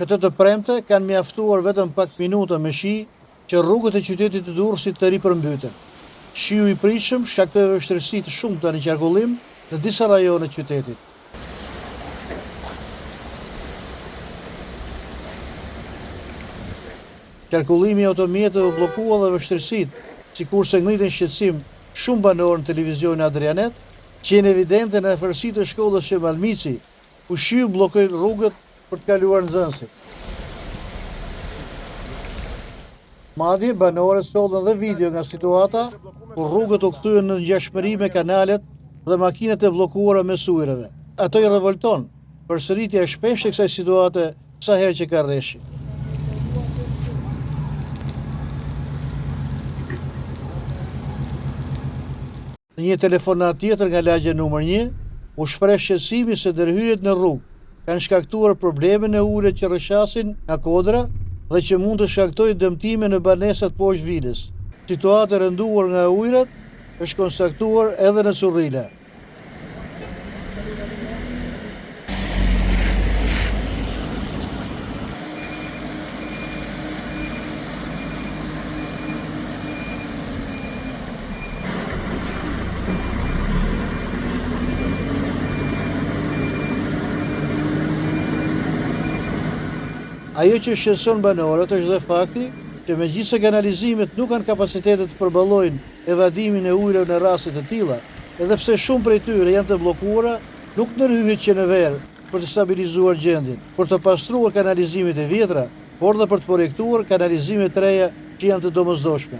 Këtë të premte kanë mjaftuar vetëm pak minuta me shi që rrugët e qytetit të Durrësit të ripërmbyten. Shiu i pritshëm shkaktoi vështirësi të shumta në qarkullim në disa rajone të qytetit. Qarkullimi i automjeteve u bllokua dhe vështirësitë, sikurse ngritën shqetësim shumë banorë në televizionin Adrianet, që janë evidente në afërsitë të shkollës së Malmici, ku shiu bllokoi rrugët për të kaluar nxënësit. Madje banorët sollën dhe video nga situata ku rrugët u kthyen në ngjashmëri me kanalet dhe makinat e bllokuara mes ujrave. Ato i revolton përsëritja e shpeshtë e kësaj situate sa herë që ka rreshi. Në një telefonat tjetër nga lagja numër 1, u shpreh shqetësimi se ndërhyrjet në rrugë kanë shkaktuar probleme në ujërat që rrëshasin nga kodra dhe që mund të shkaktojë dëmtime në banesat poshtë viles. Situata e rënduar nga ujërat është konstatuar edhe në Currila. Ajo që shqetëson banorët është dhe fakti që megjithëse kanalizimet nuk kanë kapacitetet të përballojnë evadimin e ujrave në raste të tilla, edhe pse shumë prej tyre janë të bllokuara, nuk ndërhyhet që në verë për të stabilizuar gjendjen, për të pastruar kanalizimet e vjetra, por dhe për të projektuar kanalizimet të reja që janë të domosdoshme.